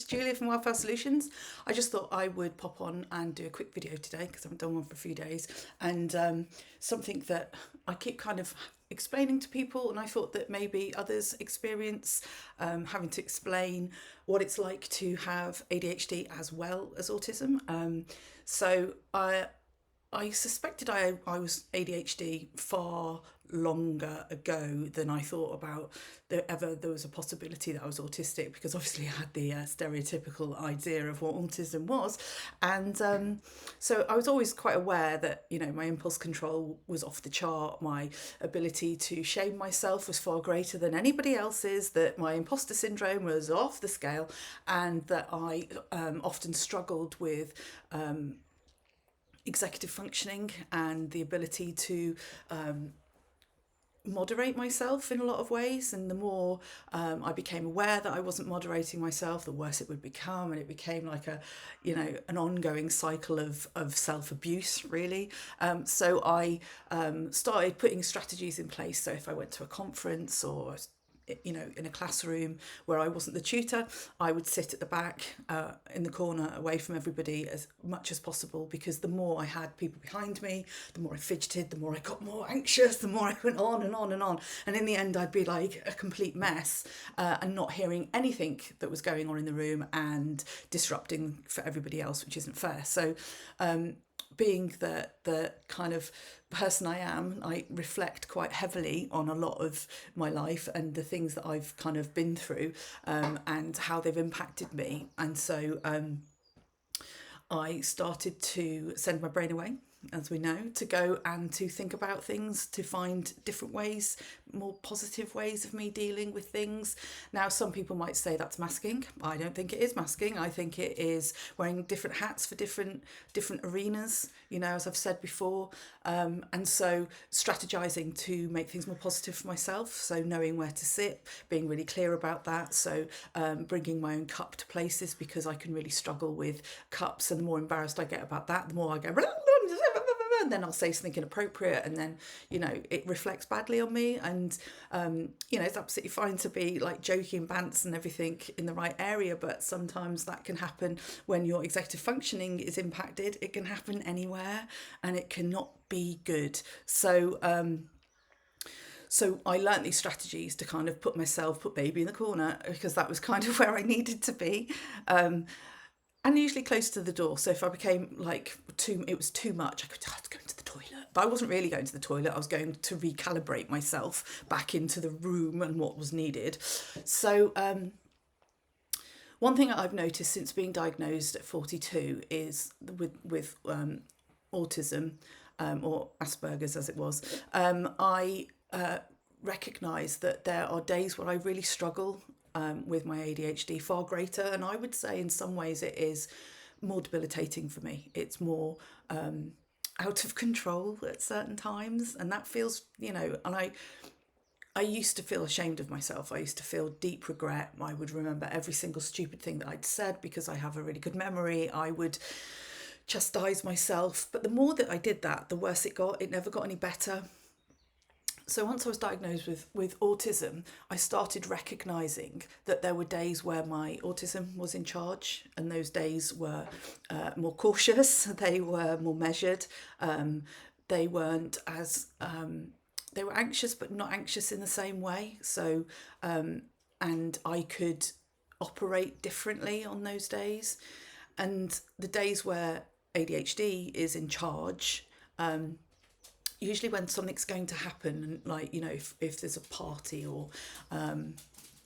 Julia from Wildfire Solutions. I just thought I would pop on and do a quick video today because I haven't done one for a few days, and something that I keep kind of explaining to people, and I thought that maybe others experience having to explain what it's like to have ADHD as well as autism. I suspected I was ADHD far longer ago than I thought about there was a possibility that I was autistic, because obviously I had the stereotypical idea of what autism was, and so I was always quite aware that my impulse control was off the chart, my ability to shame myself was far greater than anybody else's, that my imposter syndrome was off the scale, and that I often struggled with executive functioning and the ability to moderate myself in a lot of ways. And the more I became aware that I wasn't moderating myself, the worse it would become, and it became like an ongoing cycle of self-abuse, really. So I started putting strategies in place. So if I went to a conference or in a classroom where I wasn't the tutor, I would sit at the back in the corner away from everybody as much as possible, because the more I had people behind me, the more I fidgeted, the more I got more anxious, the more I went on and on and on. And in the end, I'd be like a complete mess and not hearing anything that was going on in the room and disrupting for everybody else, which isn't fair. So being the kind of person I am, I reflect quite heavily on a lot of my life and the things that I've kind of been through and how they've impacted me. And so I started to send my brain away, as we know, to go and to think about things, to find different ways, more positive ways of me dealing with things. Now, some people might say that's masking. I don't think it is masking. I think it is wearing different hats for different arenas, as I've said before. And so strategizing to make things more positive for myself. So knowing where to sit, being really clear about that. So bringing my own cup to places, because I can really struggle with cups. And the more embarrassed I get about that, the more I go, and then I'll say something inappropriate, and then it reflects badly on me. And it's absolutely fine to be like joking, bants and everything in the right area, but sometimes that can happen when your executive functioning is impacted. It can happen anywhere, and it cannot be good. So I learnt these strategies to kind of put baby in the corner, because that was kind of where I needed to be. And usually close to the door. So if I became it was too much, I could have to go into the toilet. But I wasn't really going to the toilet. I was going to recalibrate myself back into the room and what was needed. So one thing that I've noticed since being diagnosed at 42 is with autism, or Asperger's as it was, I recognise that there are days where I really struggle with my ADHD, far greater. And I would say in some ways it is more debilitating for me. It's more out of control at certain times. And that feels, and I used to feel ashamed of myself. I used to feel deep regret. I would remember every single stupid thing that I'd said because I have a really good memory. I would chastise myself. But the more that I did that, the worse it got. It never got any better. So once I was diagnosed with autism, I started recognising that there were days where my autism was in charge, and those days were more cautious, they were more measured, they weren't as, they were anxious but not anxious in the same way. So, and I could operate differently on those days. And the days where ADHD is in charge, usually when something's going to happen, like if there's a party or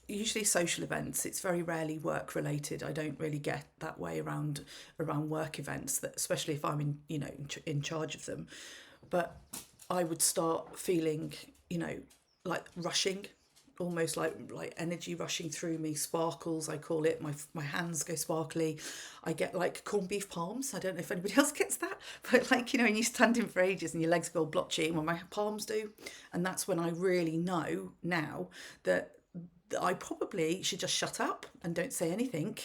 usually social events, it's very rarely work related. I don't really get that way around work events, that especially if I'm in charge of them. But I would start feeling like rushing, almost like energy rushing through me, sparkles I call it. My hands go sparkly. I get like corned beef palms. I don't know if anybody else gets that, but when you stand in for ages and your legs go all blotchy, well, my palms do. And that's when I really know now that I probably should just shut up and don't say anything,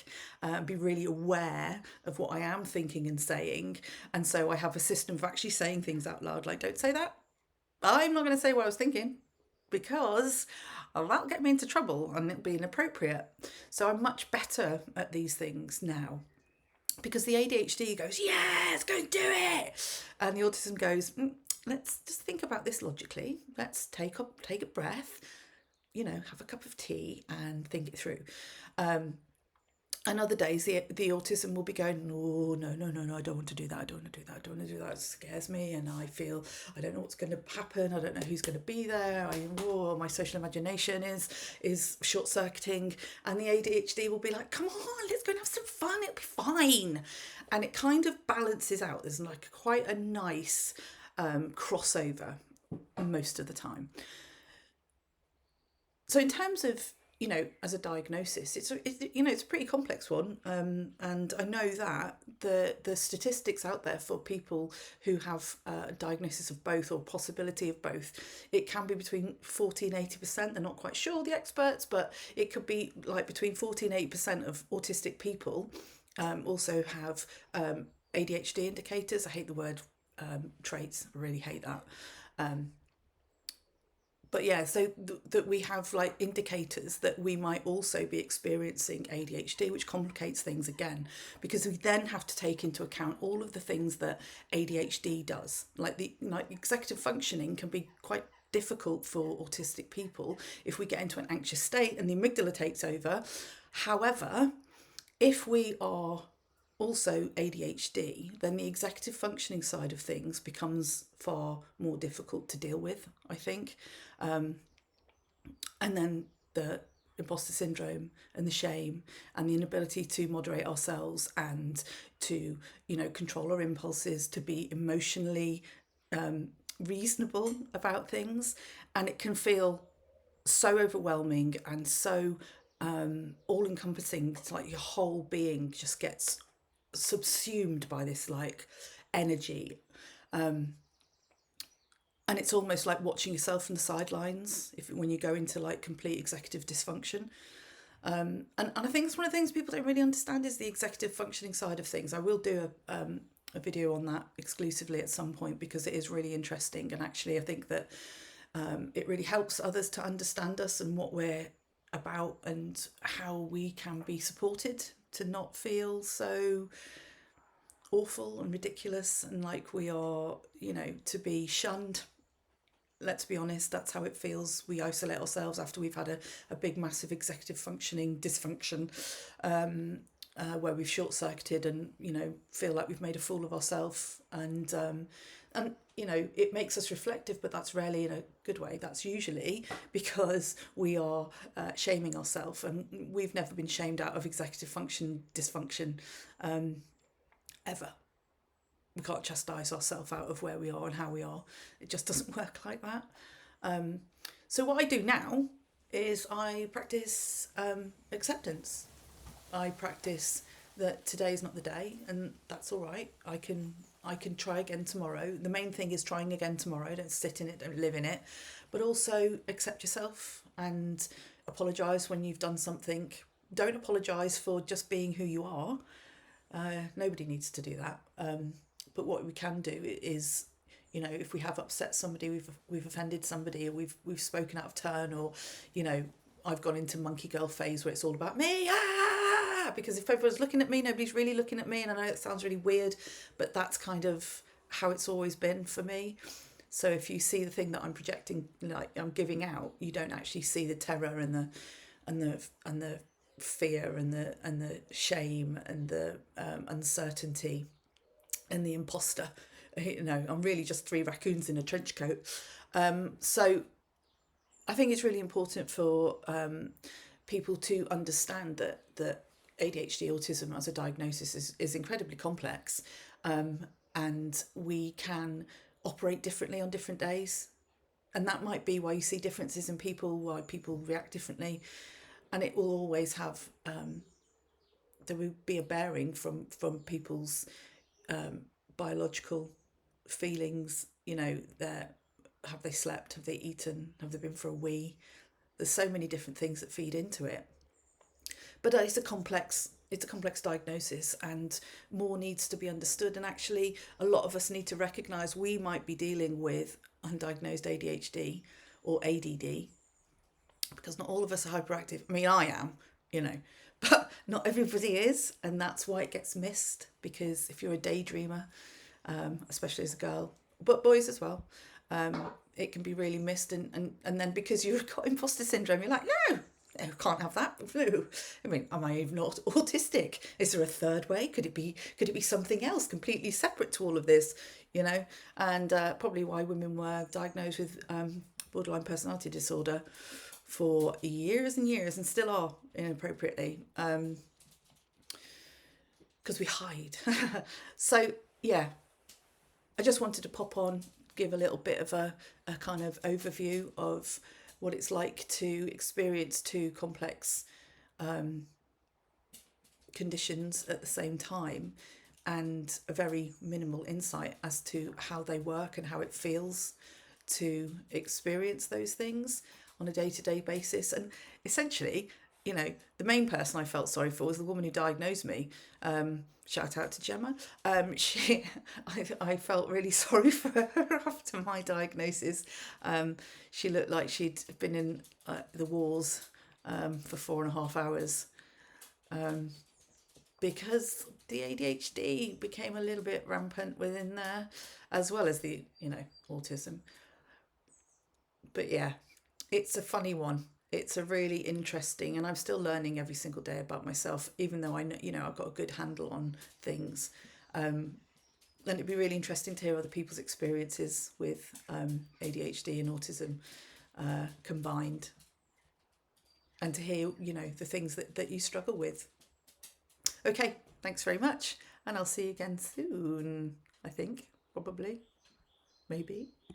be really aware of what I am thinking and saying. And so I have a system of actually saying things out loud, like, don't say that. I'm not going to say what I was thinking, because oh, that'll get me into trouble and it'll be inappropriate. So I'm much better at these things now. Because the ADHD goes, yeah, let's go and do it. And the autism goes, let's just think about this logically. Let's take a breath, have a cup of tea and think it through. And other days, the autism will be going, oh, no, I don't want to do that. I don't want to do that. I don't want to do that. It scares me. And I feel, I don't know what's going to happen. I don't know who's going to be there. My social imagination is short-circuiting. And the ADHD will be like, come on, let's go and have some fun. It'll be fine. And it kind of balances out. There's like quite a nice crossover most of the time. So in terms of, as a diagnosis, it's a pretty complex one, and I know that the statistics out there for people who have a diagnosis of both or possibility of both, it can be between 40 and 80%. They're not quite sure, the experts, but it could be like between 40 and 80% of autistic people also have ADHD indicators. I hate the word traits. I really hate that. But yeah, so that we have like indicators that we might also be experiencing ADHD, which complicates things again, because we then have to take into account all of the things that ADHD does. Like executive functioning can be quite difficult for autistic people if we get into an anxious state and the amygdala takes over. However, if we are also ADHD, then the executive functioning side of things becomes far more difficult to deal with, I think. And then the imposter syndrome and the shame and the inability to moderate ourselves and to, control our impulses, to be emotionally reasonable about things. And it can feel so overwhelming and so all-encompassing. It's like your whole being just gets subsumed by this like energy, and it's almost like watching yourself from the sidelines when you go into like complete executive dysfunction. And I think it's one of the things people don't really understand is the executive functioning side of things. I will do a video on that exclusively at some point because it is really interesting, and actually I think that it really helps others to understand us and what we're about and how we can be supported to not feel so awful and ridiculous and like we are, to be shunned. Let's be honest, that's how it feels. We isolate ourselves after we've had a big, massive executive functioning dysfunction, where we've short-circuited and, feel like we've made a fool of ourselves. And it makes us reflective, but that's rarely in a good way. That's usually because we are shaming ourselves, and we've never been shamed out of executive function dysfunction ever. We can't chastise ourselves out of where we are and how we are. It just doesn't work like that. So what I do now is I practice acceptance. I practice that today's not the day, and that's all right. I can try again tomorrow. The main thing is trying again tomorrow. Don't sit in it, don't live in it. But also accept yourself and apologise when you've done something. Don't apologise for just being who you are. Nobody needs to do that. But what we can do is, if we have upset somebody, we've offended somebody, or we've spoken out of turn, or, I've gone into monkey girl phase where it's all about me, because if everyone's looking at me, nobody's really looking at me. And I know it sounds really weird, but that's kind of how it's always been for me. So if you see the thing that I'm projecting, like I'm giving out, you don't actually see the terror and the fear and the shame and the uncertainty and the imposter. I'm really just three raccoons in a trench coat. So I think it's really important for people to understand that ADHD autism as a diagnosis is incredibly complex, and we can operate differently on different days, and that might be why you see differences in people, why people react differently, and it will always have there will be a bearing from people's biological feelings. Have they slept, have they eaten, have they been for a wee? There's so many different things that feed into it, but it's a complex diagnosis, and more needs to be understood. And actually a lot of us need to recognize we might be dealing with undiagnosed ADHD or ADD, because not all of us are hyperactive. I mean, I am, you know, but not everybody is, and that's why it gets missed. Because if you're a daydreamer, especially as a girl, but boys as well, it can be really missed. And then because you've got imposter syndrome, you're like, no, I can't have that. No. I mean, am I even not autistic? Is there a third way? Could it be something else completely separate to all of this? You know, and probably why women were diagnosed with borderline personality disorder for years and years, and still are inappropriately, because we hide. So yeah, I just wanted to pop on, give a little bit of a kind of overview of what it's like to experience two complex conditions at the same time, and a very minimal insight as to how they work and how it feels to experience those things on a day-to-day basis. And essentially, you know, the main person I felt sorry for was the woman who diagnosed me. Shout out to Gemma. I felt really sorry for her after my diagnosis. She looked like she'd been in the wars for 4.5 hours, because the ADHD became a little bit rampant within there, as well as the, you know, autism. But yeah, it's a funny one. It's a really interesting, and I'm still learning every single day about myself, even though I know, you know, I've got a good handle on things. And it'd be really interesting to hear other people's experiences with ADHD and autism combined, and to hear, you know, the things that you struggle with. Okay, thanks very much, and I'll see you again soon. I think, probably, maybe.